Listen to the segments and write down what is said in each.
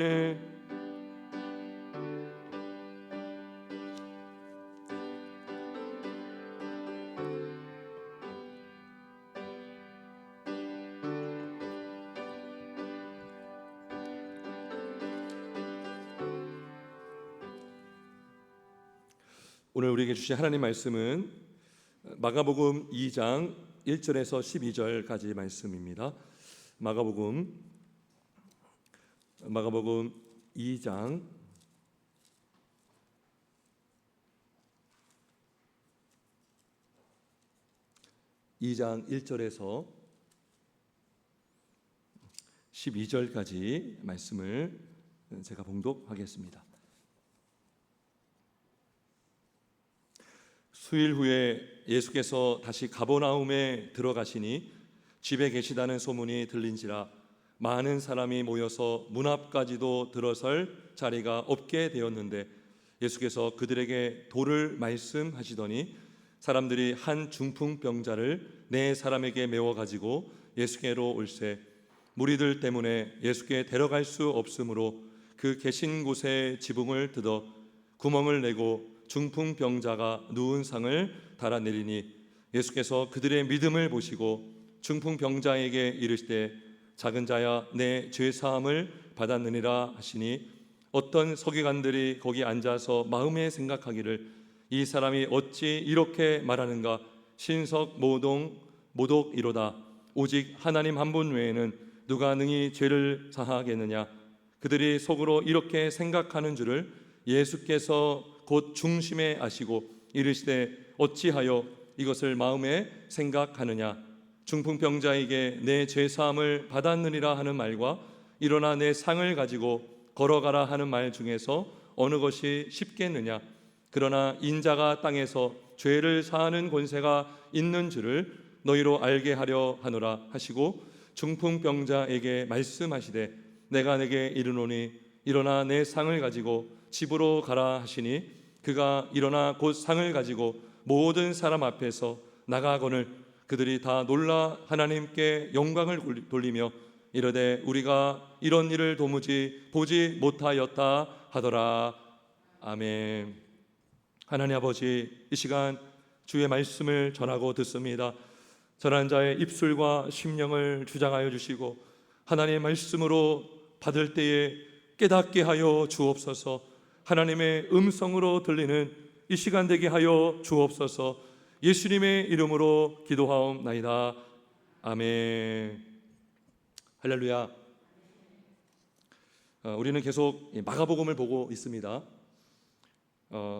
오늘 우리에게 주신 하나님 말씀은 마가복음 2장 1절에서 12절까지 말씀입니다. 마가복음 2장 1절에서 12절까지 말씀을 제가 봉독하겠습니다. 수일 후에 예수께서 다시 가버나움에 들어가시니 집에 계시다는 소문이 들린지라 많은 사람이 모여서 문 앞까지도 들어설 자리가 없게 되었는데 예수께서 그들에게 도를 말씀하시더니 사람들이 한 중풍병자를 네 사람에게 메워 가지고 예수께로 올세 무리들 때문에 예수께 데려갈 수 없으므로 그 계신 곳에 지붕을 뜯어 구멍을 내고 중풍병자가 누운 상을 달아내리니 예수께서 그들의 믿음을 보시고 중풍병자에게 이르시되 작은 자야 내 죄사함을 받았느니라 하시니 어떤 서기관들이 거기 앉아서 마음에 생각하기를 이 사람이 어찌 이렇게 말하는가 신석모독이로다 오직 하나님 한 분 외에는 누가 능히 죄를 사하겠느냐 그들이 속으로 이렇게 생각하는 줄을 예수께서 곧 중심에 아시고 이르시되 어찌하여 이것을 마음에 생각하느냐 중풍병자에게 내 죄사함을 받았느니라 하는 말과 일어나 내 상을 가지고 걸어가라 하는 말 중에서 어느 것이 쉽겠느냐 그러나 인자가 땅에서 죄를 사하는 권세가 있는 줄을 너희로 알게 하려 하노라 하시고 중풍병자에게 말씀하시되 내가 내게 이르노니 일어나 내 상을 가지고 집으로 가라 하시니 그가 일어나 곧 상을 가지고 모든 사람 앞에서 나가거늘 그들이 다 놀라 하나님께 영광을 돌리며 이르되 우리가 이런 일을 도무지 보지 못하였다 하더라. 아멘. 하나님 아버지, 이 시간 주의 말씀을 전하고 듣습니다. 전한 자의 입술과 심령을 주장하여 주시고 하나님의 말씀으로 받을 때에 깨닫게 하여 주옵소서. 하나님의 음성으로 들리는 이 시간 되게 하여 주옵소서. 예수님의 이름으로 기도하옵나이다. 아멘. 할렐루야. 우리는 계속 마가복음을 보고 있습니다.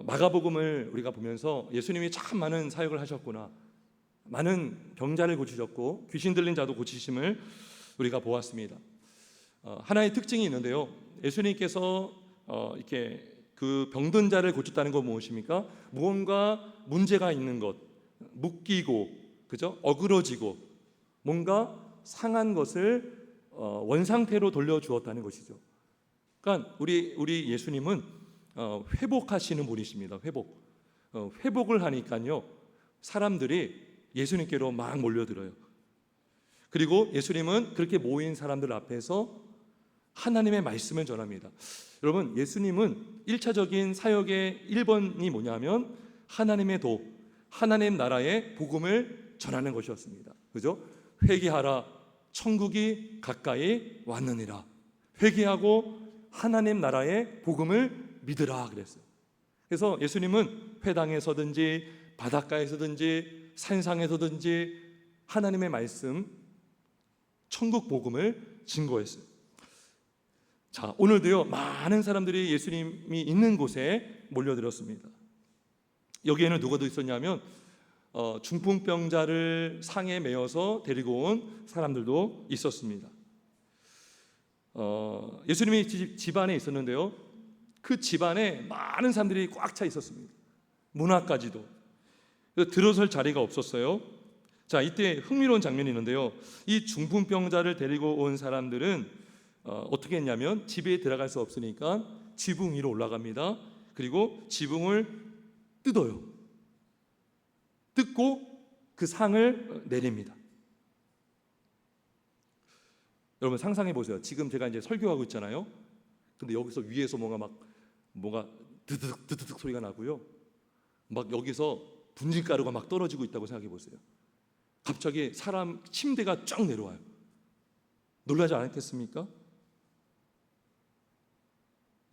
마가복음을 우리가 보면서 예수님이 참 많은 사역을 하셨구나, 많은 병자를 고치셨고 귀신 들린 자도 고치심을 우리가 보았습니다. 하나의 특징이 있는데요, 예수님께서 이렇게 그 병든 자를 고쳤다는 건 무엇입니까? 무언가 문제가 있는 것, 묶이고, 그죠? 어그러지고 뭔가 상한 것을 원상태로 돌려주었다는 것이죠. 그러니까 우리 예수님은 회복하시는 분이십니다. 회복을 하니까요, 사람들이 예수님께로 막 몰려들어요. 그리고 예수님은 그렇게 모인 사람들 앞에서 하나님의 말씀을 전합니다. 여러분, 예수님은 1차적인 사역의 1번이 뭐냐면 하나님의 도, 하나님 나라의 복음을 전하는 것이었습니다. 그죠? 회개하라, 천국이 가까이 왔느니라. 회개하고 하나님 나라의 복음을 믿으라 그랬어요. 그래서 예수님은 회당에서든지 바닷가에서든지 산상에서든지 하나님의 말씀, 천국 복음을 증거했어요. 자, 오늘도요, 많은 사람들이 예수님이 있는 곳에 몰려들었습니다. 여기에는 누가 더 있었냐면 중풍병자를 상에 메어서 데리고 온 사람들도 있었습니다. 예수님이 집안에 있었는데요, 그 집안에 많은 사람들이 꽉 차 있었습니다. 문 앞까지도. 들어설 자리가 없었어요. 자, 이때 흥미로운 장면이 있는데요, 이 중풍병자를 데리고 온 사람들은 어떻게 했냐면 집에 들어갈 수 없으니까 지붕 위로 올라갑니다. 그리고 지붕을 뜯어요. 뜯고 그 상을 내립니다. 여러분 상상해 보세요. 지금 제가 이제 설교하고 있잖아요. 근데 여기서 위에서 뭐가 드드득 드드득 소리가 나고요. 막 여기서 분진가루가 막 떨어지고 있다고 생각해 보세요. 갑자기 사람 침대가 쫙 내려와요. 놀라지 않았겠습니까?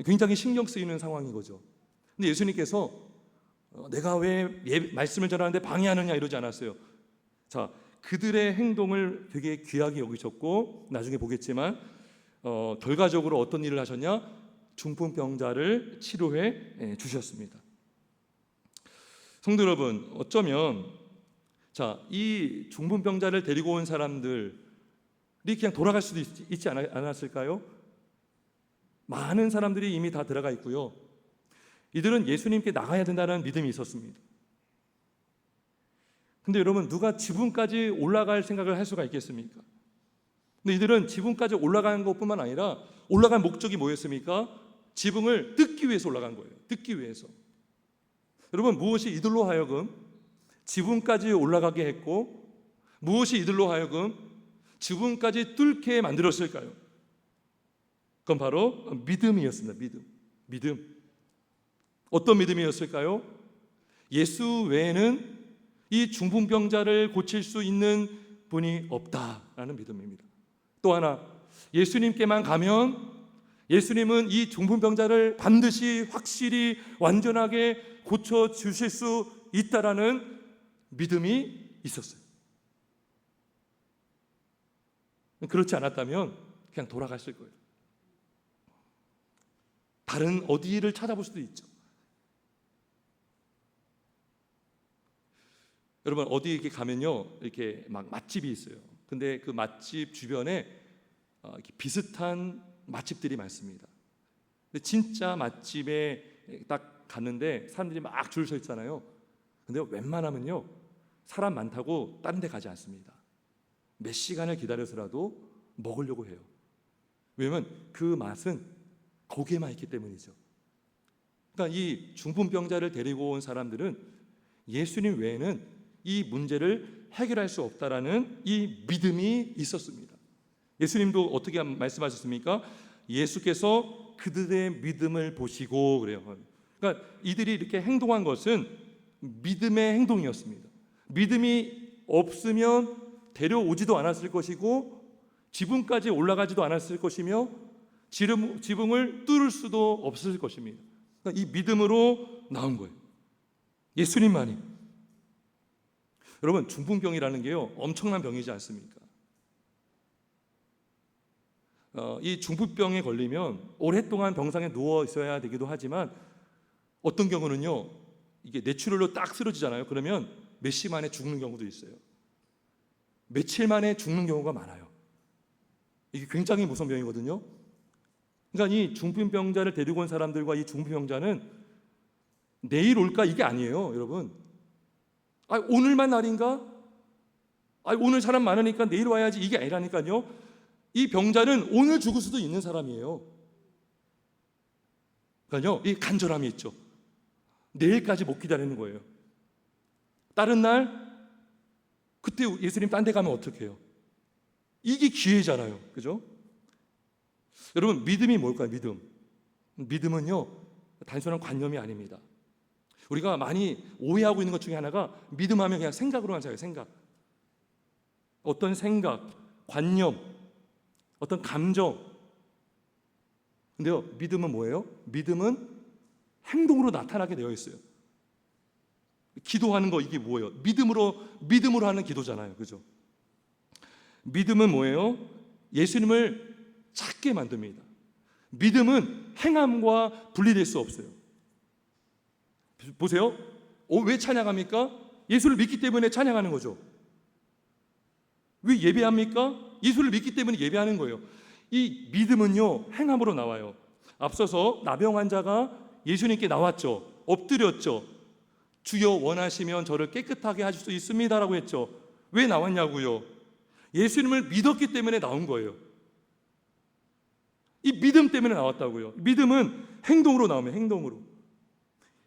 굉장히 신경 쓰이는 상황인 거죠. 근데 예수님께서 내가 왜 말씀을 전하는데 방해하느냐 이러지 않았어요. 자, 그들의 행동을 되게 귀하게 여기셨고 나중에 보겠지만 결과적으로 어떤 일을 하셨냐? 중풍병자를 치료해 주셨습니다. 성도 여러분, 어쩌면 이 중풍병자를 데리고 온 사람들이 그냥 돌아갈 수도 있지 않았을까요? 많은 사람들이 이미 다 들어가 있고요. 이들은 예수님께 나가야 된다는 믿음이 있었습니다. 근데 여러분, 누가 지붕까지 올라갈 생각을 할 수가 있겠습니까? 근데 이들은 지붕까지 올라가는 것뿐만 아니라 올라간 목적이 뭐였습니까? 지붕을 뜯기 위해서 올라간 거예요. 뜯기 위해서. 여러분, 무엇이 이들로 하여금 지붕까지 올라가게 했고 무엇이 이들로 하여금 지붕까지 뚫게 만들었을까요? 그건 바로 믿음이었습니다. 믿음. 어떤 믿음이었을까요? 예수 외에는 이 중풍병자를 고칠 수 있는 분이 없다라는 믿음입니다. 또 하나, 예수님께만 가면 예수님은 이 중풍병자를 반드시 확실히 완전하게 고쳐주실 수 있다라는 믿음이 있었어요. 그렇지 않았다면 그냥 돌아갔을 거예요. 다른 어디를 찾아볼 수도 있죠. 여러분, 어디 이렇게 가면요, 이렇게 막 맛집이 있어요. 근데 그 맛집 주변에 이렇게 비슷한 맛집들이 많습니다. 근데 진짜 맛집에 딱 갔는데 사람들이 막 줄 서 있잖아요. 근데 웬만하면요, 사람 많다고 다른 데 가지 않습니다. 몇 시간을 기다려서라도 먹으려고 해요. 왜냐면 그 맛은 거기에만 있기 때문이죠. 그러니까 이 중풍병자를 데리고 온 사람들은 예수님 외에는 이 문제를 해결할 수 없다라는 이 믿음이 있었습니다. 예수님도 어떻게 말씀하셨습니까? 예수께서 그들의 믿음을 보시고 그래요. 그러니까 이들이 이렇게 행동한 것은 믿음의 행동이었습니다. 믿음이 없으면 데려오지도 않았을 것이고 지붕까지 올라가지도 않았을 것이며 지붕을 뚫을 수도 없을 것입니다. 그러니까 이 믿음으로 나온 거예요. 예수님만이. 여러분, 중풍병이라는 게요, 엄청난 병이지 않습니까? 이 중풍병에 걸리면 오랫동안 병상에 누워 있어야 되기도 하지만 어떤 경우는요, 이게 뇌출혈로 딱 쓰러지잖아요. 그러면 몇 시 만에 죽는 경우도 있어요. 며칠 만에 죽는 경우가 많아요. 이게 굉장히 무서운 병이거든요. 그러니까 이 중풍병자를 데리고 온 사람들과 이 중풍병자는 내일 올까 이게 아니에요, 여러분. 오늘만 날인가? 오늘 사람 많으니까 내일 와야지 이게 아니라니까요. 이 병자는 오늘 죽을 수도 있는 사람이에요. 그러니까요, 이 간절함이 있죠. 내일까지 못 기다리는 거예요. 다른 날 그때 예수님 딴 데 가면 어떡해요? 이게 기회잖아요. 그죠? 여러분, 믿음이 뭘까요? 믿음은요, 단순한 관념이 아닙니다. 우리가 많이 오해하고 있는 것 중에 하나가 믿음하면 그냥 생각으로만 생각해요. 생각. 어떤 생각, 관념, 어떤 감정. 근데요, 믿음은 뭐예요? 믿음은 행동으로 나타나게 되어 있어요. 기도하는 거 이게 뭐예요? 믿음으로 하는 기도잖아요. 그죠? 믿음은 뭐예요? 예수님을 찾게 만듭니다. 믿음은 행함과 분리될 수 없어요. 보세요. 왜 찬양합니까? 예수를 믿기 때문에 찬양하는 거죠. 왜 예배합니까? 예수를 믿기 때문에 예배하는 거예요. 이 믿음은요, 행함으로 나와요. 앞서서 나병 환자가 예수님께 나왔죠. 엎드렸죠. 주여 원하시면 저를 깨끗하게 하실 수 있습니다라고 했죠. 왜 나왔냐고요? 예수님을 믿었기 때문에 나온 거예요. 이 믿음 때문에 나왔다고요. 믿음은 행동으로 나오면 행동으로.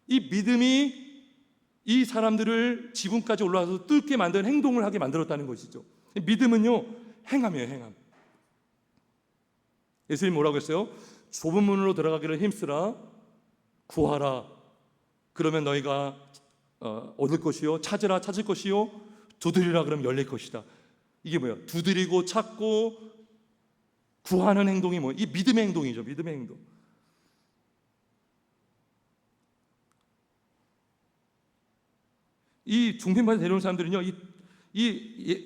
이 믿음이 이 사람들을 지붕까지 올라와서 뚫게 만든 행동을 하게 만들었다는 것이죠. 믿음은요, 행함이에요. 행함. 예수님 뭐라고 했어요? 좁은 문으로 들어가기를 힘쓰라. 구하라. 그러면 너희가 얻을 것이요. 찾으라. 찾을 것이요. 두드리라. 그러면 열릴 것이다. 이게 뭐야? 두드리고 찾고 구하는 행동이 뭐예요? 이 믿음의 행동이죠. 믿음의 행동. 이 중풍병자 데려온 사람들은요,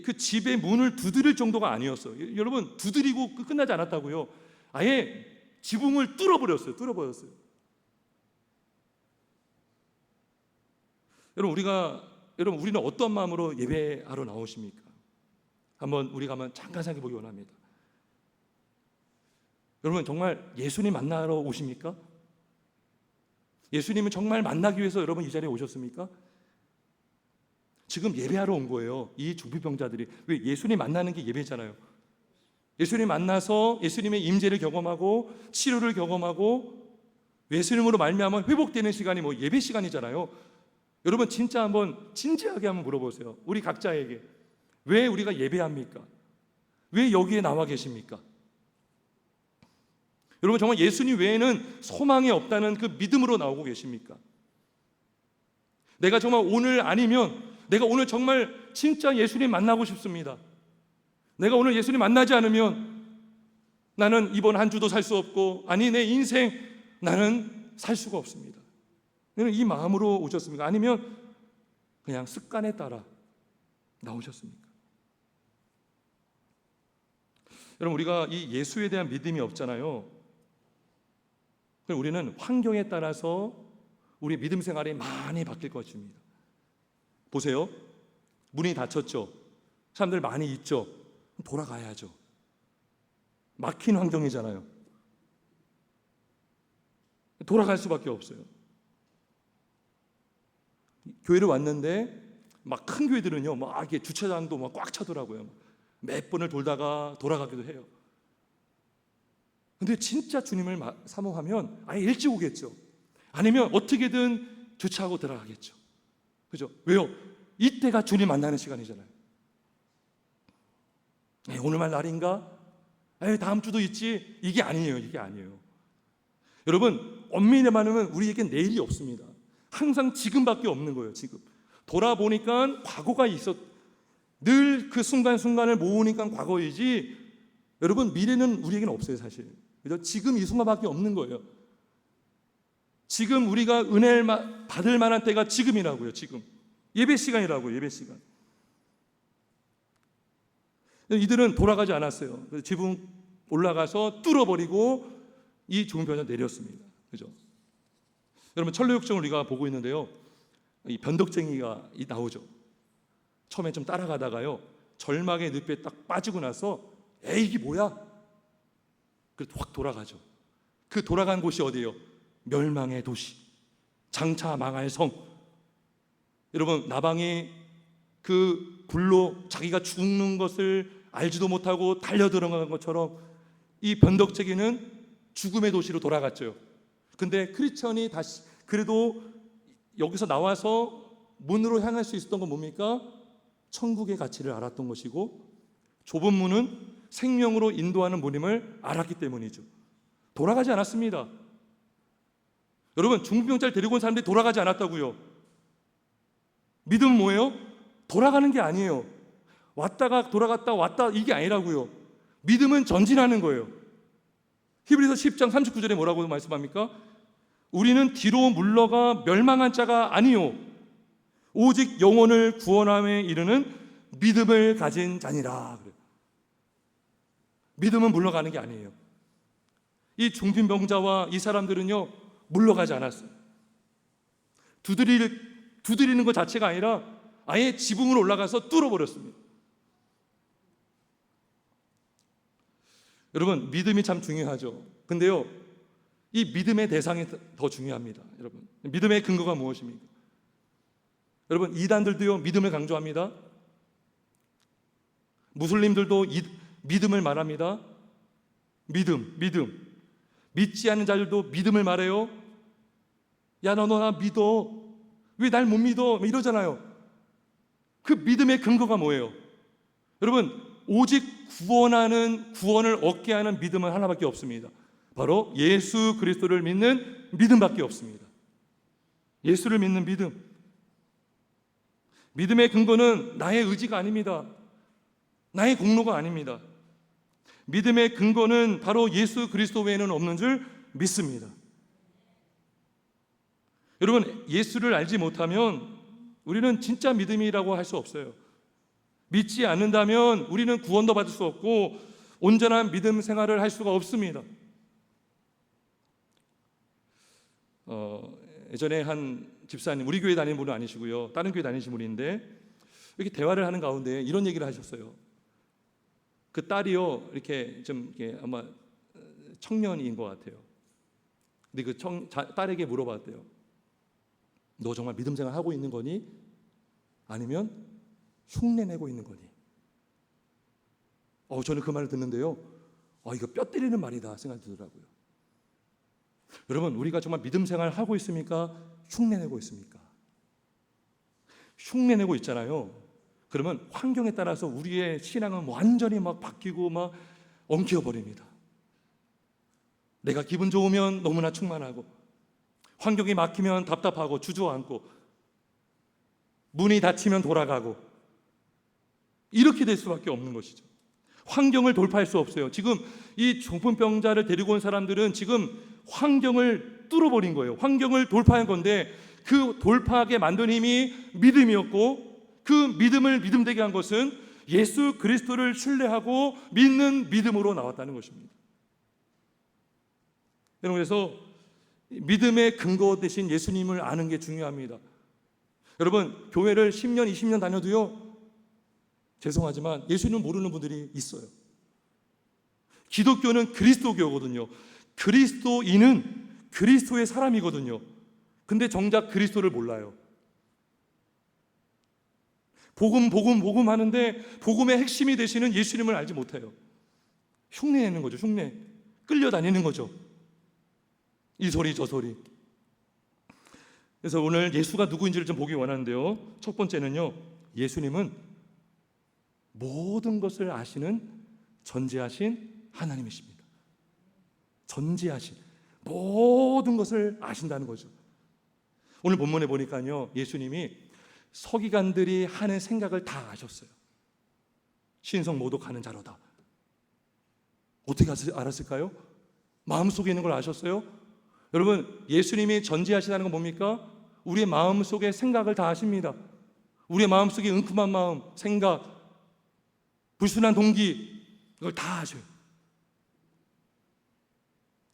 그 집의 문을 두드릴 정도가 아니었어요. 여러분, 두드리고 끝나지 않았다고요. 아예 지붕을 뚫어버렸어요. 여러분, 우리는 어떤 마음으로 예배하러 나오십니까? 우리가 한번 잠깐 생각해 보기 원합니다. 여러분, 정말 예수님 만나러 오십니까? 예수님은 정말 만나기 위해서 여러분 이 자리에 오셨습니까? 지금 예배하러 온 거예요. 이 중풍병자들이. 왜? 예수님 만나는 게 예배잖아요. 예수님 만나서 예수님의 임재를 경험하고 치료를 경험하고 예수님으로 말미암아 회복되는 시간이 예배 시간이잖아요. 여러분, 진짜 한번 진지하게 한번 물어보세요. 우리 각자에게 왜 우리가 예배합니까? 왜 여기에 나와 계십니까? 여러분, 정말 예수님 외에는 소망이 없다는 그 믿음으로 나오고 계십니까? 내가 정말 오늘 아니면 내가 오늘 정말 진짜 예수님 만나고 싶습니다. 내가 오늘 예수님 만나지 않으면 나는 이번 한 주도 살 수 없고, 아니 내 인생 나는 살 수가 없습니다. 너는 이 마음으로 오셨습니까? 아니면 그냥 습관에 따라 나오셨습니까? 여러분, 우리가 이 예수에 대한 믿음이 없잖아요. 그럼 우리는 환경에 따라서 우리 믿음 생활이 많이 바뀔 것입니다. 보세요. 문이 닫혔죠. 사람들 많이 있죠. 돌아가야죠. 막힌 환경이잖아요. 돌아갈 수밖에 없어요. 교회를 왔는데 막 큰 교회들은요, 이게 주차장도 꽉 차더라고요. 몇 번을 돌다가 돌아가기도 해요. 근데 진짜 주님을 사모하면 아예 일찍 오겠죠. 아니면 어떻게든 주차하고 들어가겠죠. 그죠? 왜요? 이때가 주님 만나는 시간이잖아요. 오늘만 날인가? 다음 주도 있지? 이게 아니에요. 여러분, 엄밀히 말하면 우리에겐 내일이 없습니다. 항상 지금밖에 없는 거예요. 지금 돌아보니까 과거가 늘 그 순간순간을 모으니까 과거이지, 여러분, 미래는 우리에게는 없어요. 사실. 그죠? 지금 이 순간밖에 없는 거예요. 지금 우리가 은혜를 받을 만한 때가 지금이라고요. 지금 예배 시간이라고요. 예배 시간. 이들은 돌아가지 않았어요. 그래서 지붕 올라가서 뚫어버리고 이 중풍병자 내렸습니다. 그죠? 여러분, 천로역정을 우리가 보고 있는데요, 이 변덕쟁이가 나오죠. 처음에 좀 따라가다가요, 절망의 늪에 딱 빠지고 나서 이게 뭐야? 그래서 확 돌아가죠. 그 돌아간 곳이 어디예요? 멸망의 도시, 장차 망할 성. 여러분, 나방이 그 불로 자기가 죽는 것을 알지도 못하고 달려 들어간 것처럼 이 변덕쟁이는 죽음의 도시로 돌아갔죠. 근데 크리스천이 다시 그래도 여기서 나와서 문으로 향할 수 있었던 건 뭡니까? 천국의 가치를 알았던 것이고, 좁은 문은 생명으로 인도하는 문임을 알았기 때문이죠. 돌아가지 않았습니다. 여러분, 중풍병자를 데리고 온 사람들이 돌아가지 않았다고요. 믿음은 뭐예요? 돌아가는 게 아니에요. 왔다가 돌아갔다 왔다, 이게 아니라고요. 믿음은 전진하는 거예요. 히브리서 10장 39절에 뭐라고 말씀합니까? 우리는 뒤로 물러가 멸망한 자가 아니요 오직 영혼을 구원함에 이르는 믿음을 가진 자니라. 믿음은 물러가는 게 아니에요. 이 중풍병자와 이 사람들은요, 물러가지 않았어요. 두드리는 것 자체가 아니라 아예 지붕으로 올라가서 뚫어버렸습니다. 여러분, 믿음이 참 중요하죠. 근데요, 이 믿음의 대상이 더 중요합니다. 여러분, 믿음의 근거가 무엇입니까? 여러분, 이단들도요, 믿음을 강조합니다. 무슬림들도 믿음을 말합니다. 믿음. 믿지 않는 자들도 믿음을 말해요. 야, 너 나 믿어. 왜 날 못 믿어? 이러잖아요. 그 믿음의 근거가 뭐예요? 여러분, 오직 구원을 얻게 하는 믿음은 하나밖에 없습니다. 바로 예수 그리스도를 믿는 믿음밖에 없습니다. 예수를 믿는 믿음. 믿음의 근거는 나의 의지가 아닙니다. 나의 공로가 아닙니다. 믿음의 근거는 바로 예수 그리스도 외에는 없는 줄 믿습니다. 여러분, 예수를 알지 못하면 우리는 진짜 믿음이라고 할 수 없어요. 믿지 않는다면 우리는 구원도 받을 수 없고 온전한 믿음 생활을 할 수가 없습니다. 예전에 한 집사님, 우리 교회 다니는 분은 아니시고요, 다른 교회 다니신 분인데 이렇게 대화를 하는 가운데 이런 얘기를 하셨어요. 그 딸이요, 이렇게 좀 이렇게 아마 청년인 것 같아요. 근데 그 딸에게 물어봤대요. 너 정말 믿음 생활 하고 있는 거니? 아니면 흉내 내고 있는 거니? 저는 그 말을 듣는데요, 이거 뼈 때리는 말이다 생각이 들더라고요. 여러분, 우리가 정말 믿음 생활 하고 있습니까? 흉내 내고 있습니까? 흉내 내고 있잖아요. 그러면 환경에 따라서 우리의 신앙은 완전히 막 바뀌고 막 엉켜 버립니다. 내가 기분 좋으면 너무나 충만하고, 환경이 막히면 답답하고 주저앉고, 문이 닫히면 돌아가고, 이렇게 될 수밖에 없는 것이죠. 환경을 돌파할 수 없어요. 지금 이 중풍병자를 데리고 온 사람들은 지금 환경을 뚫어버린 거예요. 환경을 돌파한 건데 그 돌파하게 만든 힘이 믿음이었고, 그 믿음을 믿음되게 한 것은 예수 그리스도를 신뢰하고 믿는 믿음으로 나왔다는 것입니다. 여러분, 그래서 믿음의 근거 대신 예수님을 아는 게 중요합니다. 여러분, 교회를 10년, 20년 다녀도요, 죄송하지만 예수님을 모르는 분들이 있어요. 기독교는 그리스도교거든요. 그리스도인은 그리스도의 사람이거든요. 근데 정작 그리스도를 몰라요. 복음 하는데 복음의 핵심이 되시는 예수님을 알지 못해요. 흉내내는 거죠. 흉내. 끌려다니는 거죠. 이 소리 저 소리. 그래서 오늘 예수가 누구인지를 좀 보기 원하는데요, 첫 번째는요, 예수님은 모든 것을 아시는 전지하신 하나님이십니다. 전지하신 모든 것을 아신다는 거죠. 오늘 본문에 보니까요, 예수님이 서기관들이 하는 생각을 다 아셨어요. 신성 모독하는 자로다. 어떻게 알았을까요? 마음속에 있는 걸 아셨어요? 여러분, 예수님이 전지하시다는 건 뭡니까? 우리의 마음속의 생각을 다 아십니다. 우리의 마음속의 은큼한 마음, 생각, 불순한 동기, 이걸 다 아셔요.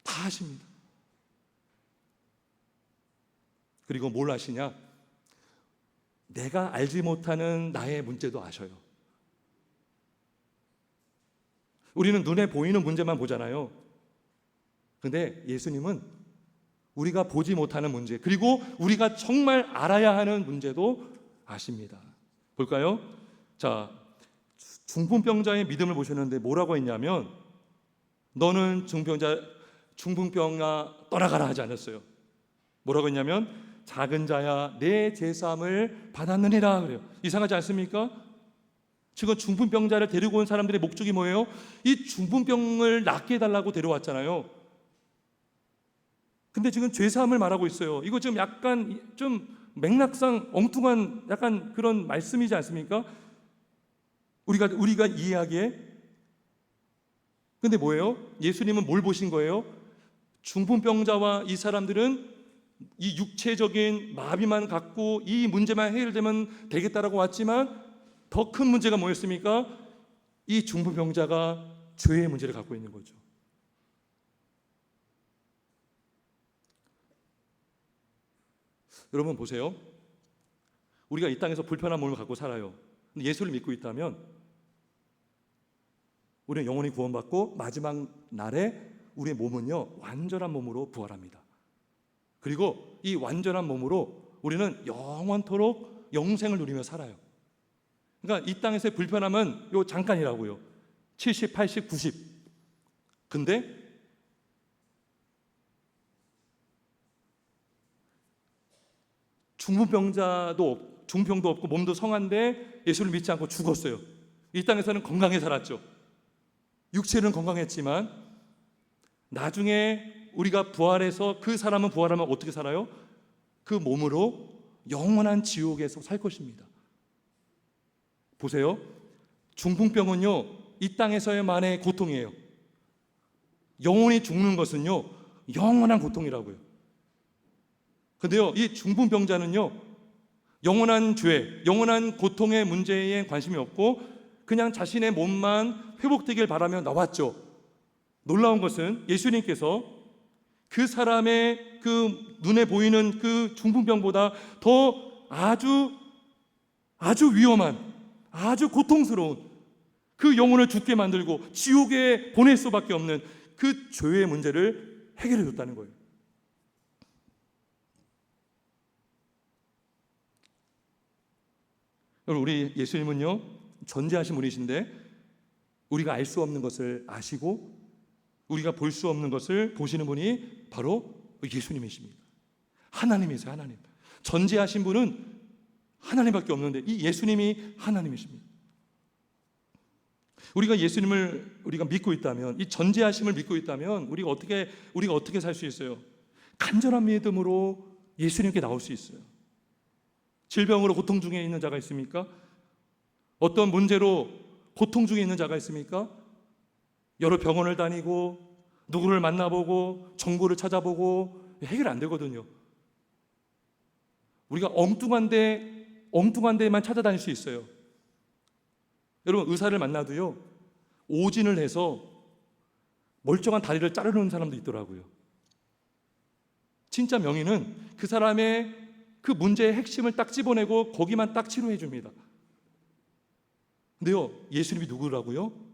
다 아십니다. 그리고 뭘 아시냐? 내가 알지 못하는 나의 문제도 아셔요. 우리는 눈에 보이는 문제만 보잖아요. 근데 예수님은 우리가 보지 못하는 문제, 그리고 우리가 정말 알아야 하는 문제도 아십니다. 볼까요? 자, 중풍병자의 믿음을 보셨는데 뭐라고 했냐면, 너는 중풍병아 떠나가라 하지 않았어요. 뭐라고 했냐면, 작은 자야 내 제사함을 받았느니라 그래요. 이상하지 않습니까? 지금 중풍병자를 데리고 온 사람들의 목적이 뭐예요? 이 중풍병을 낫게 해달라고 데려왔잖아요. 근데 지금 죄사함을 말하고 있어요. 이거 지금 약간 좀 맥락상 엉뚱한 약간 그런 말씀이지 않습니까? 우리가 이해하기에. 근데 뭐예요? 예수님은 뭘 보신 거예요? 중풍병자와 이 사람들은 이 육체적인 마비만 갖고 이 문제만 해결되면 되겠다라고 왔지만, 더 큰 문제가 뭐였습니까? 이 중풍병자가 죄의 문제를 갖고 있는 거죠. 여러분 보세요. 우리가 이 땅에서 불편한 몸을 갖고 살아요. 근데 예수를 믿고 있다면 우리는 영원히 구원받고 마지막 날에 우리의 몸은요, 완전한 몸으로 부활합니다. 그리고 이 완전한 몸으로 우리는 영원토록 영생을 누리며 살아요. 그러니까 이 땅에서의 불편함은 요 잠깐이라고요. 70, 80, 90. 근데 중풍병도 없고 몸도 성한데 예수를 믿지 않고 죽었어요. 이 땅에서는 건강해 살았죠. 육체는 건강했지만 나중에 우리가 부활해서 그 사람은 부활하면 어떻게 살아요? 그 몸으로 영원한 지옥에서 살 것입니다. 보세요. 중풍병은요, 이 땅에서의만의 고통이에요. 영원히 죽는 것은요, 영원한 고통이라고요. 근데요, 이 중풍병자는요, 영원한 죄, 영원한 고통의 문제에 관심이 없고 그냥 자신의 몸만 회복되길 바라며 나왔죠. 놀라운 것은 예수님께서 그 사람의 그 눈에 보이는 그 중풍병보다 더 아주 위험한, 아주 고통스러운 그 영혼을 죽게 만들고 지옥에 보낼 수밖에 없는 그 죄의 문제를 해결해 줬다는 거예요. 여러분, 우리 예수님은요, 전지하신 분이신데 우리가 알 수 없는 것을 아시고 우리가 볼 수 없는 것을 보시는 분이 바로 예수님이십니다. 하나님이세요. 하나님. 전지하신 분은 하나님밖에 없는데 이 예수님이 하나님이십니다. 우리가 예수님을 우리가 믿고 있다면, 이 전지하심을 믿고 있다면 우리가 어떻게 살 수 있어요? 간절한 믿음으로 예수님께 나올 수 있어요. 질병으로 고통 중에 있는 자가 있습니까? 어떤 문제로 고통 중에 있는 자가 있습니까? 여러 병원을 다니고 누구를 만나보고 정보를 찾아보고 해결 안 되거든요. 우리가 엉뚱한 데만 찾아다닐 수 있어요. 여러분, 의사를 만나도요, 오진을 해서 멀쩡한 다리를 자르는 사람도 있더라고요. 진짜 명의는 그 사람의 그 문제의 핵심을 딱 집어내고 거기만 딱 치료해 줍니다. 근데요, 예수님이 누구라고요?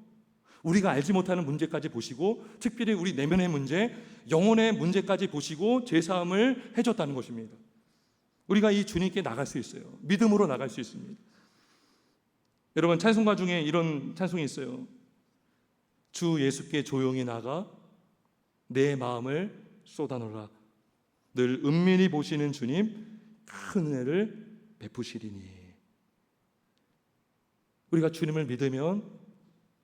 우리가 알지 못하는 문제까지 보시고, 특별히 우리 내면의 문제, 영혼의 문제까지 보시고 죄사함을 해줬다는 것입니다. 우리가 이 주님께 나갈 수 있어요. 믿음으로 나갈 수 있습니다. 여러분, 찬송가 중에 이런 찬송이 있어요. 주 예수께 조용히 나가 내 마음을 쏟아놓으라. 늘 은밀히 보시는 주님 큰 은혜를 베푸시리니. 우리가 주님을 믿으면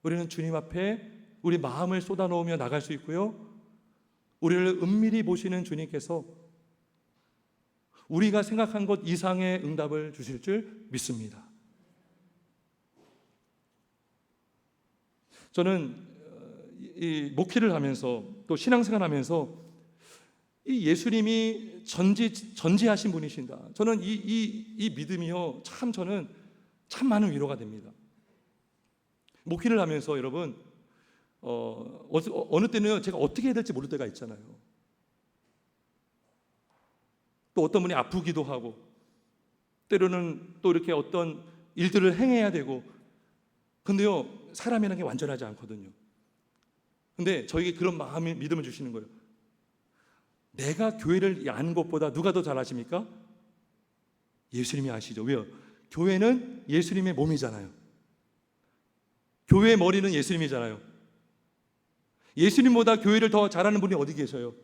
우리는 주님 앞에 우리 마음을 쏟아놓으며 나갈 수 있고요, 우리를 은밀히 보시는 주님께서 우리가 생각한 것 이상의 응답을 주실 줄 믿습니다. 저는 이 목회를 하면서 또 신앙생활 하면서 이 예수님이 전지하신 분이신다. 저는 이 믿음이요, 저는 참 많은 위로가 됩니다. 목회를 하면서 여러분, 어느 때는 제가 어떻게 해야 될지 모를 때가 있잖아요. 또 어떤 분이 아프기도 하고, 때로는 또 이렇게 어떤 일들을 행해야 되고. 근데요, 사람이라는 게 완전하지 않거든요. 근데 저에게 그런 마음의 믿음을 주시는 거예요. 내가 교회를 아는 것보다 누가 더 잘 아십니까? 예수님이 아시죠. 왜요? 교회는 예수님의 몸이잖아요. 교회의 머리는 예수님이잖아요. 예수님보다 교회를 더 잘하는 분이 어디 계셔요?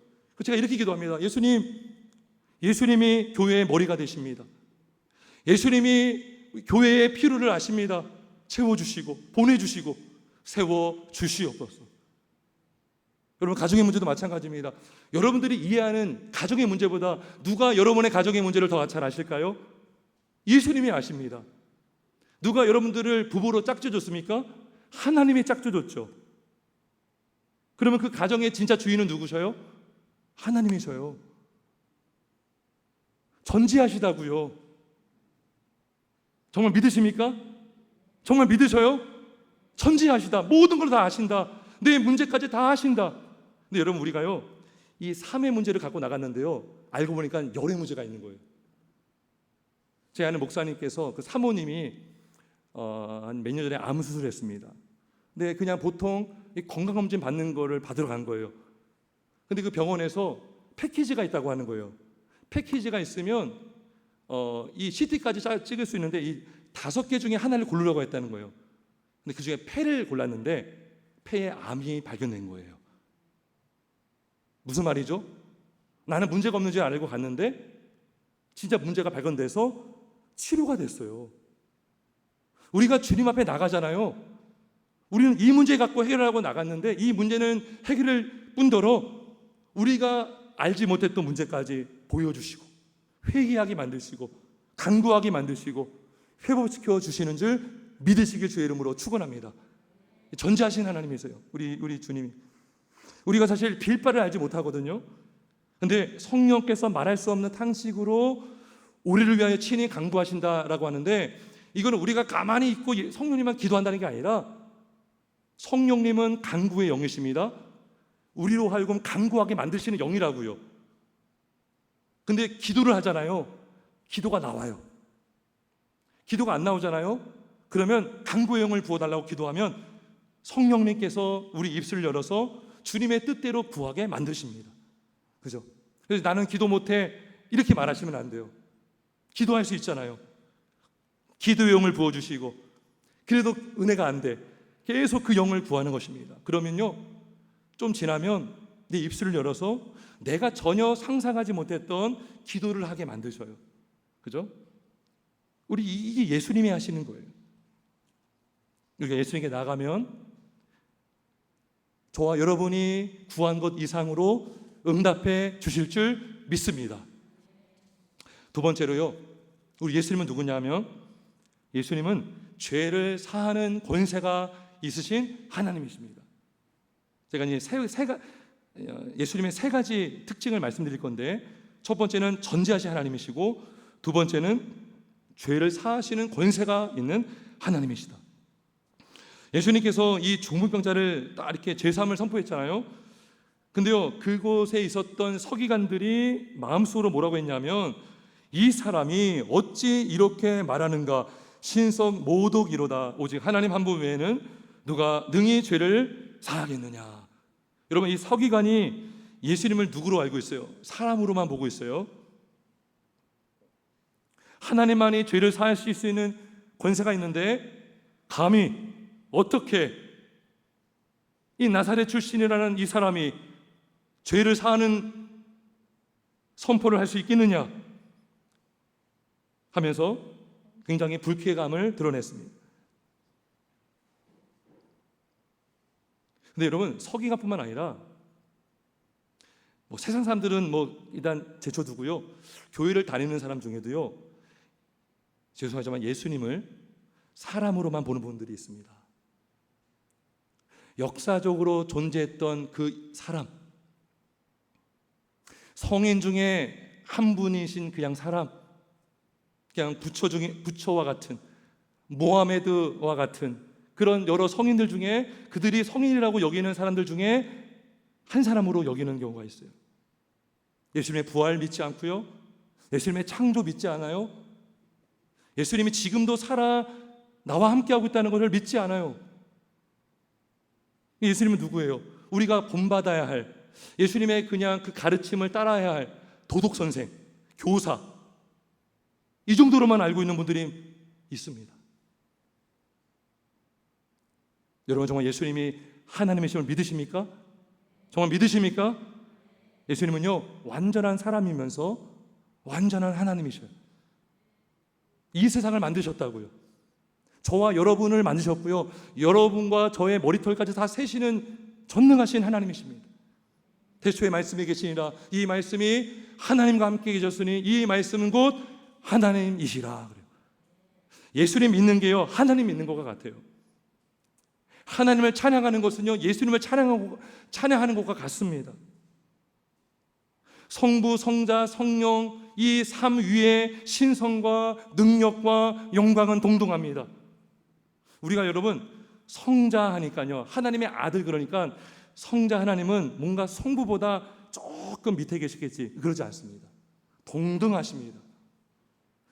제가 이렇게 기도합니다. 예수님이 교회의 머리가 되십니다. 예수님이 교회의 필요를 아십니다. 채워주시고 보내주시고 세워주시옵소서. 여러분, 가정의 문제도 마찬가지입니다. 여러분들이 이해하는 가정의 문제보다 누가 여러분의 가정의 문제를 더 잘 아실까요? 예수님이 아십니다. 누가 여러분들을 부부로 짝져줬습니까? 하나님이 짝져줬죠. 그러면 그 가정의 진짜 주인은 누구셔요? 하나님이셔요. 전지하시다고요. 정말 믿으십니까? 정말 믿으셔요? 전지하시다. 모든 걸 다 아신다. 내 문제까지 다 아신다. 근데 여러분, 우리가요, 이 삶의 문제를 갖고 나갔는데요, 알고 보니까 열의 문제가 있는 거예요. 제 아는 목사님께서 그 사모님이 한 몇 년 전에 암 수술을 했습니다. 근데 그냥 보통 건강검진 받는 거를 받으러 간 거예요. 근데 그 병원에서 패키지가 있다고 하는 거예요. 패키지가 있으면 이 CT까지 찍을 수 있는데 이 5개 중에 하나를 고르라고 했다는 거예요. 근데 그 중에 폐를 골랐는데 폐에 암이 발견된 거예요. 무슨 말이죠? 나는 문제가 없는 줄 알고 갔는데 진짜 문제가 발견돼서 치료가 됐어요. 우리가 주님 앞에 나가잖아요. 우리는 이 문제 갖고 해결하고 나갔는데 이 문제는 해결을 뿐더러 우리가 알지 못했던 문제까지 보여주시고 회개하게 만드시고 간구하게 만드시고 회복시켜 주시는 줄 믿으시길 주의 이름으로 축원합니다. 전지하신 하나님이세요. 우리 주님이. 우리가 사실 빌 바를 알지 못하거든요. 근데 성령께서 말할 수 없는 탄식으로 우리를 위하여 친히 간구하신다라고 하는데, 이거는 우리가 가만히 있고 성령님만 기도한다는 게 아니라 성령님은 간구의 영이십니다. 우리로 하여금 간구하게 만드시는 영이라고요. 근데 기도를 하잖아요. 기도가 나와요. 기도가 안 나오잖아요. 그러면 간구의 영을 부어달라고 기도하면 성령님께서 우리 입술을 열어서 주님의 뜻대로 구하게 만드십니다. 그죠? 그래서 나는 기도 못해 이렇게 말하시면 안 돼요. 기도할 수 있잖아요. 기도의 영을 부어주시고, 그래도 은혜가 안 돼, 계속 그 영을 구하는 것입니다. 그러면요, 좀 지나면 내 입술을 열어서 내가 전혀 상상하지 못했던 기도를 하게 만드셔요. 그죠? 이게 예수님이 하시는 거예요. 우리가 예수님께 나가면 저와 여러분이 구한 것 이상으로 응답해 주실 줄 믿습니다. 두 번째로요, 우리 예수님은 누구냐면, 예수님은 죄를 사하는 권세가 있으신 하나님이십니다. 제가 이제 예수님의 세 가지 특징을 말씀드릴 건데, 첫 번째는 전지하신 하나님이시고, 두 번째는 죄를 사하시는 권세가 있는 하나님이시다. 예수님께서 이 중풍병자를 딱 이렇게 제사함을 선포했잖아요. 근데요, 그곳에 있었던 서기관들이 마음속으로 뭐라고 했냐면, 이 사람이 어찌 이렇게 말하는가, 신성 모독이로다. 오직 하나님 한 분 외에는 누가 능히 죄를 사하겠느냐. 여러분, 이 서기관이 예수님을 누구로 알고 있어요? 사람으로만 보고 있어요. 하나님만이 죄를 사하실 수 있는 권세가 있는데, 감히 어떻게 이 나사렛 출신이라는 이 사람이 죄를 사하는 선포를 할 수 있겠느냐 하면서 굉장히 불쾌감을 드러냈습니다. 근데 여러분, 서기관뿐만 아니라 세상 사람들은 일단 제쳐두고요, 교회를 다니는 사람 중에도요, 죄송하지만 예수님을 사람으로만 보는 분들이 있습니다. 역사적으로 존재했던 그 사람, 성인 중에 한 분이신 그냥 사람, 그냥 부처와 같은, 모하메드와 같은 그런 여러 성인들 중에, 그들이 성인이라고 여기는 사람들 중에 한 사람으로 여기는 경우가 있어요. 예수님의 부활 믿지 않고요, 예수님의 창조 믿지 않아요, 예수님이 지금도 살아 나와 함께하고 있다는 것을 믿지 않아요. 예수님은 누구예요? 우리가 본받아야 할, 예수님의 그냥 그 가르침을 따라야 할 도덕 선생, 교사, 이 정도로만 알고 있는 분들이 있습니다. 여러분, 정말 예수님이 하나님이심을 믿으십니까? 정말 믿으십니까? 예수님은요, 완전한 사람이면서 완전한 하나님이셔요. 이 세상을 만드셨다고요. 저와 여러분을 만드셨고요, 여러분과 저의 머리털까지 다 세시는 전능하신 하나님이십니다. 태초에 말씀이 계시니라, 이 말씀이 하나님과 함께 계셨으니 이 말씀은 곧 하나님이시라. 그래요. 예수님 믿는 게요, 하나님 믿는 것과 같아요. 하나님을 찬양하는 것은요, 예수님을 찬양하는 것과 같습니다. 성부, 성자, 성령, 이 삼 위에 신성과 능력과 영광은 동등합니다. 우리가 여러분 성자 하니까요, 하나님의 아들, 그러니까 성자 하나님은 뭔가 성부보다 조금 밑에 계시겠지, 그러지 않습니다. 동등하십니다.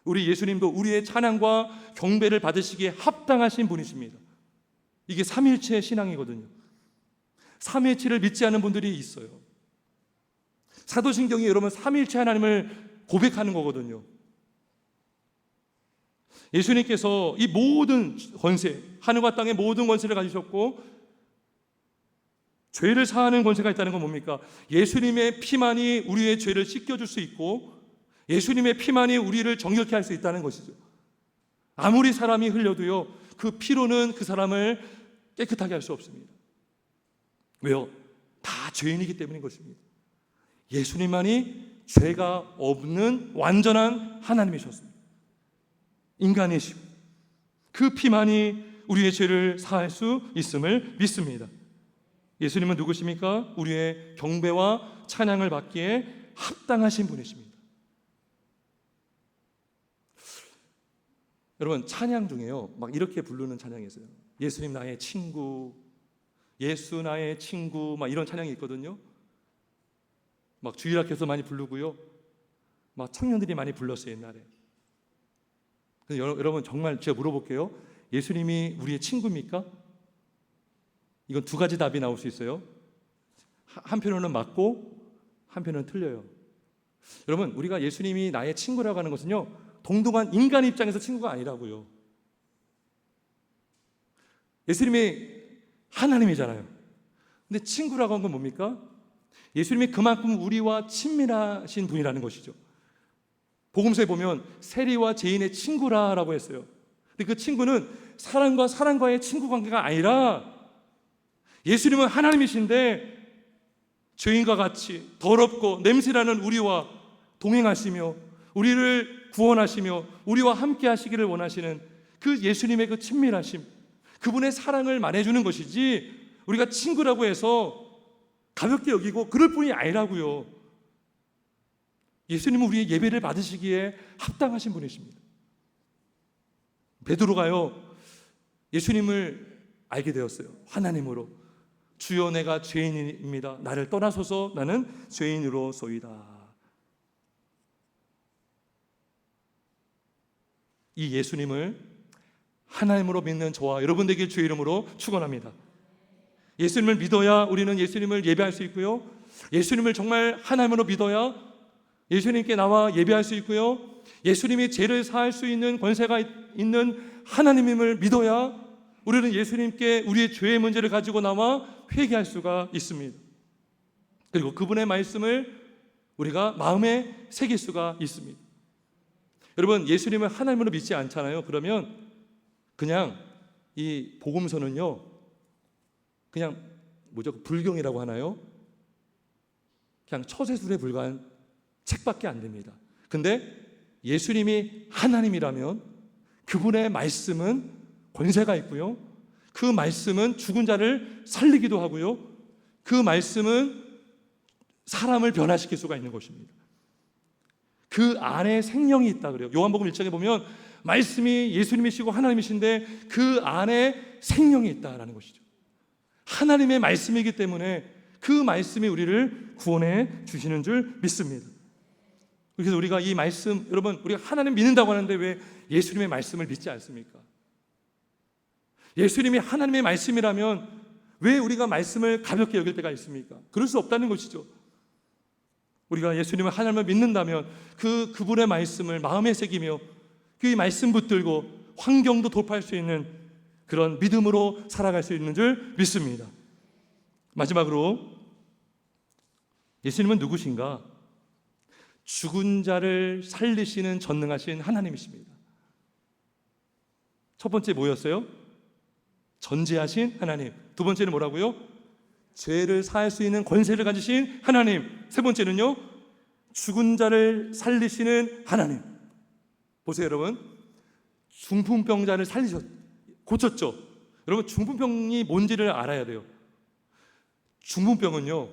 우리 예수님도 우리의 찬양과 경배를 받으시기에 합당하신 분이십니다. 이게 삼일체 신앙이거든요. 삼일체를 믿지 않는 분들이 있어요. 사도신경이 여러분 삼일체 하나님을 고백하는 거거든요. 예수님께서 이 모든 권세, 하늘과 땅의 모든 권세를 가지셨고 죄를 사하는 권세가 있다는 건 뭡니까? 예수님의 피만이 우리의 죄를 씻겨줄 수 있고 예수님의 피만이 우리를 정결케 할 수 있다는 것이죠. 아무리 사람이 흘려도요, 그 피로는 그 사람을 깨끗하게 할 수 없습니다. 왜요? 다 죄인이기 때문인 것입니다. 예수님만이 죄가 없는 완전한 하나님이셨습니다. 인간이시고 그 피만이 우리의 죄를 사할 수 있음을 믿습니다. 예수님은 누구십니까? 우리의 경배와 찬양을 받기에 합당하신 분이십니다. 여러분, 찬양 중에요 막 이렇게 부르는 찬양이 있어요. 예수님 나의 친구, 예수 나의 친구, 막 이런 찬양이 있거든요. 막 주일학교에서 많이 부르고요, 막 청년들이 많이 불렀어요 옛날에. 여러분, 정말 제가 물어볼게요. 예수님이 우리의 친구입니까? 이건 두 가지 답이 나올 수 있어요. 한편으로는 맞고 한편으로는 틀려요. 여러분, 우리가 예수님이 나의 친구라고 하는 것은요, 동등한 인간 입장에서 친구가 아니라고요. 예수님이 하나님이잖아요. 근데 친구라고 한 건 뭡니까? 예수님이 그만큼 우리와 친밀하신 분이라는 것이죠. 복음서에 보면 세리와 죄인의 친구라라고 했어요. 근데 그 친구는 사람과 사람과의 친구 관계가 아니라 예수님은 하나님이신데 죄인과 같이 더럽고 냄새나는 우리와 동행하시며 우리를 구원하시며 우리와 함께 하시기를 원하시는 그 예수님의 그 친밀하심, 그분의 사랑을 말해주는 것이지 우리가 친구라고 해서 가볍게 여기고 그럴 뿐이 아니라고요. 예수님은 우리의 예배를 받으시기에 합당하신 분이십니다. 베드로가요, 예수님을 알게 되었어요. 하나님으로. 주여 내가 죄인입니다. 나를 떠나소서, 나는 죄인으로소이다. 이 예수님을 하나님으로 믿는 저와 여러분 되길 주의 이름으로 축원합니다. 예수님을 믿어야 우리는 예수님을 예배할 수 있고요, 예수님을 정말 하나님으로 믿어야 예수님께 나와 예배할 수 있고요, 예수님이 죄를 사할 수 있는 권세가 있는 하나님임을 믿어야 우리는 예수님께 우리의 죄의 문제를 가지고 나와 회개할 수가 있습니다. 그리고 그분의 말씀을 우리가 마음에 새길 수가 있습니다. 여러분, 예수님을 하나님으로 믿지 않잖아요. 그러면 그냥 이 복음서는요, 그냥 불경이라고 하나요? 그냥 처세술에 불과한 책밖에 안 됩니다. 근데 예수님이 하나님이라면 그분의 말씀은 권세가 있고요, 그 말씀은 죽은 자를 살리기도 하고요, 그 말씀은 사람을 변화시킬 수가 있는 것입니다. 그 안에 생명이 있다 그래요. 요한복음 1장에 보면 말씀이 예수님이시고 하나님이신데 그 안에 생명이 있다라는 것이죠. 하나님의 말씀이기 때문에 그 말씀이 우리를 구원해 주시는 줄 믿습니다. 그래서 우리가 이 말씀, 여러분, 우리가 하나님 믿는다고 하는데 왜 예수님의 말씀을 믿지 않습니까? 예수님이 하나님의 말씀이라면 왜 우리가 말씀을 가볍게 여길 때가 있습니까? 그럴 수 없다는 것이죠. 우리가 예수님을 하나님을 믿는다면 그분의 말씀을 마음에 새기며 그 말씀 붙들고 환경도 돌파할 수 있는 그런 믿음으로 살아갈 수 있는 줄 믿습니다. 마지막으로 예수님은 누구신가? 죽은 자를 살리시는 전능하신 하나님이십니다. 첫 번째 뭐였어요? 전지하신 하나님. 두 번째는 뭐라고요? 죄를 사할 수 있는 권세를 가지신 하나님. 세 번째는요, 죽은 자를 살리시는 하나님. 보세요, 여러분. 중풍병자를 고쳤죠. 여러분, 중풍병이 뭔지를 알아야 돼요. 중풍병은요,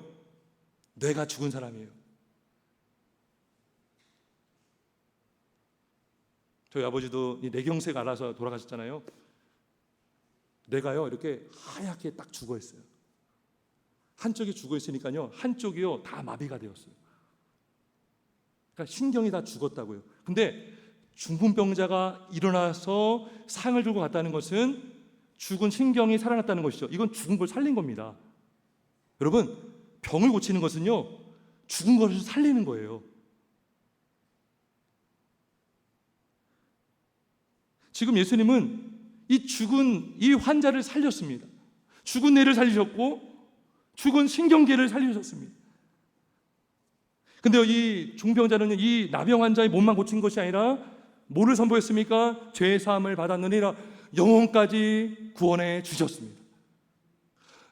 뇌가 죽은 사람이에요. 저희 아버지도 이 뇌경색 알아서 돌아가셨잖아요. 뇌가요, 이렇게 하얗게 딱 죽어 있어요. 한쪽이 죽어 있으니까요, 한쪽이요 다 마비가 되었어요. 그러니까 신경이 다 죽었다고요. 근데 중풍병자가 일어나서 상을 들고 갔다는 것은 죽은 신경이 살아났다는 것이죠. 이건 죽은 걸 살린 겁니다. 여러분, 병을 고치는 것은요, 죽은 것을 살리는 거예요. 지금 예수님은 이 죽은 이 환자를 살렸습니다. 죽은 뇌를 살리셨고 죽은 신경계를 살리셨습니다. 근데 이 중병자는 이 나병 환자의 몸만 고친 것이 아니라 뭐를 선포했습니까? 죄 사함을 받았느니라. 영혼까지 구원해 주셨습니다.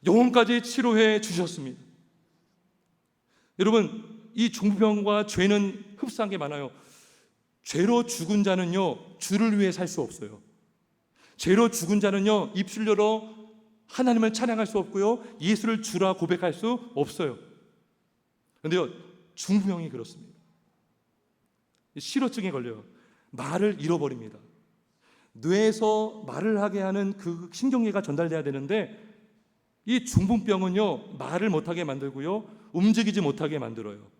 영혼까지 치료해 주셨습니다. 여러분, 이 중풍병과 죄는 흡사한 게 많아요. 죄로 죽은 자는요, 주를 위해 살 수 없어요. 죄로 죽은 자는요, 입술 열어 하나님을 찬양할 수 없고요, 예수를 주라 고백할 수 없어요. 그런데요, 중풍병이 그렇습니다. 실어증에 걸려요. 말을 잃어버립니다. 뇌에서 말을 하게 하는 그 신경계가 전달돼야 되는데, 이 중풍병은요, 말을 못하게 만들고요, 움직이지 못하게 만들어요.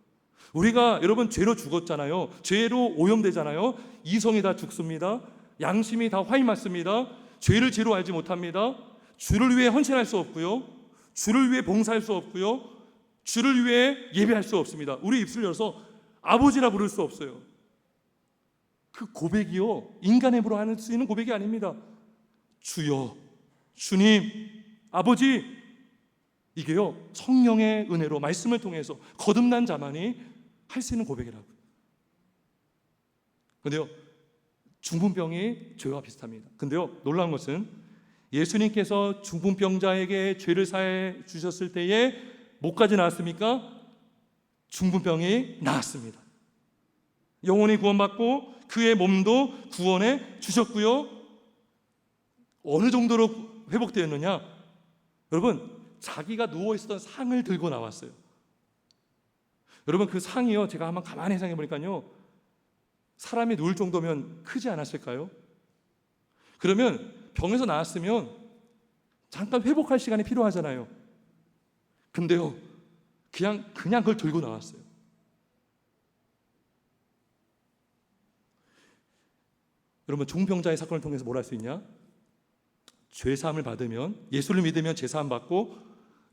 우리가 여러분 죄로 죽었잖아요. 죄로 오염되잖아요. 이성이 다 죽습니다. 양심이 다 화이 맞습니다. 죄를 죄로 알지 못합니다. 주를 위해 헌신할 수 없고요, 주를 위해 봉사할 수 없고요, 주를 위해 예배할 수 없습니다. 우리 입술 열어서 아버지라 부를 수 없어요. 그 고백이요, 인간의 입으로 할 수 있는 고백이 아닙니다. 주여, 주님, 아버지, 이게요, 성령의 은혜로 말씀을 통해서 거듭난 자만이 할 수 있는 고백이라고요. 그런데요, 중풍병이 죄와 비슷합니다. 근데요, 놀라운 것은 예수님께서 중풍병자에게 죄를 사해 주셨을 때에 뭐까지 나왔습니까? 중풍병이 나았습니다. 영혼이 구원받고 그의 몸도 구원해 주셨고요. 어느 정도로 회복되었느냐? 여러분, 자기가 누워있었던 상을 들고 나왔어요. 여러분, 그 상이요, 제가 한번 가만히 생각해 보니까요, 사람이 누울 정도면 크지 않았을까요? 그러면 병에서 나왔으면 잠깐 회복할 시간이 필요하잖아요. 근데요, 그냥 그걸 들고 나왔어요. 여러분, 중풍병자의 사건을 통해서 뭘 할 수 있냐? 죄사함을 받으면, 예수를 믿으면 죄사함 받고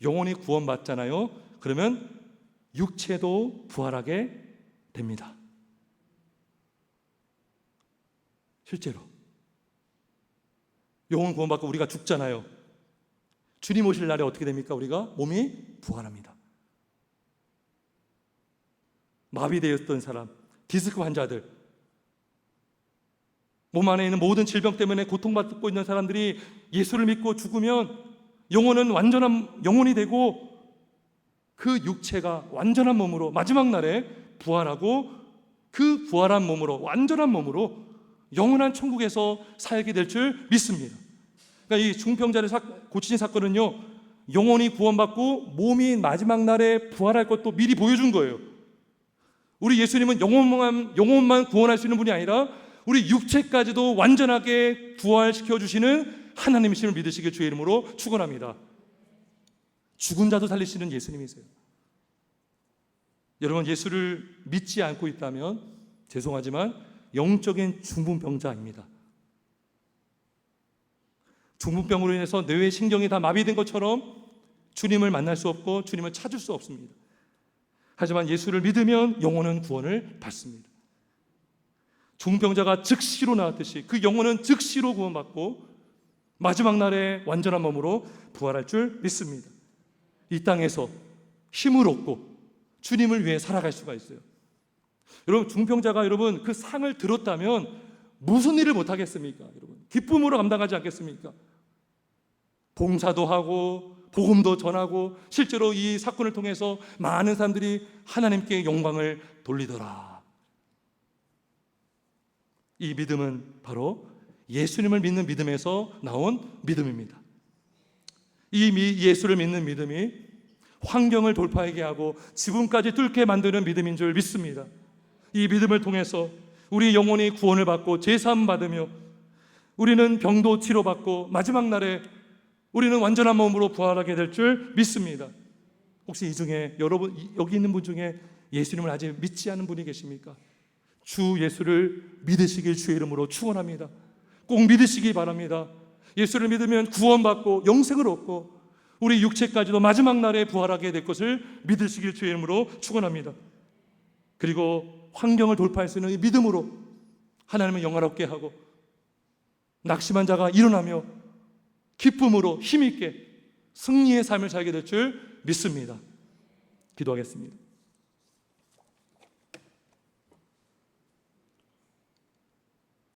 영혼이 구원받잖아요. 그러면 육체도 부활하게 됩니다. 실제로 영혼 구원받고 우리가 죽잖아요. 주님 오실 날에 어떻게 됩니까? 우리가 몸이 부활합니다. 마비되었던 사람, 디스크 환자들, 몸 안에 있는 모든 질병 때문에 고통받고 있는 사람들이 예수를 믿고 죽으면 영혼은 완전한 영혼이 되고 그 육체가 완전한 몸으로 마지막 날에 부활하고 그 부활한 몸으로, 완전한 몸으로 영원한 천국에서 살게 될 줄 믿습니다. 그러니까 이 중풍병자를 고치신 사건은요, 영혼이 구원받고 몸이 마지막 날에 부활할 것도 미리 보여준 거예요. 우리 예수님은 영혼만 구원할 수 있는 분이 아니라 우리 육체까지도 완전하게 부활시켜 주시는 하나님이심을 믿으시길 주의 이름으로 축원합니다. 죽은 자도 살리시는 예수님이세요. 여러분, 예수를 믿지 않고 있다면 죄송하지만 영적인 중풍병자입니다. 중풍병으로 인해서 뇌의 신경이 다 마비된 것처럼 주님을 만날 수 없고 주님을 찾을 수 없습니다. 하지만 예수를 믿으면 영혼은 구원을 받습니다. 중풍병자가 즉시로 나왔듯이 그 영혼은 즉시로 구원받고 마지막 날에 완전한 몸으로 부활할 줄 믿습니다. 이 땅에서 힘을 얻고 주님을 위해 살아갈 수가 있어요. 여러분, 중풍병자가 여러분 그 상을 들었다면 무슨 일을 못하겠습니까? 여러분, 기쁨으로 감당하지 않겠습니까? 봉사도 하고 복음도 전하고 실제로 이 사건을 통해서 많은 사람들이 하나님께 영광을 돌리더라. 이 믿음은 바로 예수님을 믿는 믿음에서 나온 믿음입니다. 이 예수를 믿는 믿음이 환경을 돌파하게 하고 지붕까지 뚫게 만드는 믿음인 줄 믿습니다. 이 믿음을 통해서 우리 영혼이 구원을 받고 제사함 받으며 우리는 병도 치료받고 마지막 날에 우리는 완전한 몸으로 부활하게 될 줄 믿습니다. 혹시 이 중에 여러분, 여기 있는 분 중에 예수님을 아직 믿지 않은 분이 계십니까? 주 예수를 믿으시길 주의 이름으로 축원합니다. 꼭 믿으시기 바랍니다. 예수를 믿으면 구원받고 영생을 얻고 우리 육체까지도 마지막 날에 부활하게 될 것을 믿으시길 주의 이름으로 축원합니다. 그리고 환경을 돌파할 수 있는 이 믿음으로 하나님을 영화롭게 하고 낙심한 자가 일어나며 기쁨으로 힘있게 승리의 삶을 살게 될 줄 믿습니다. 기도하겠습니다.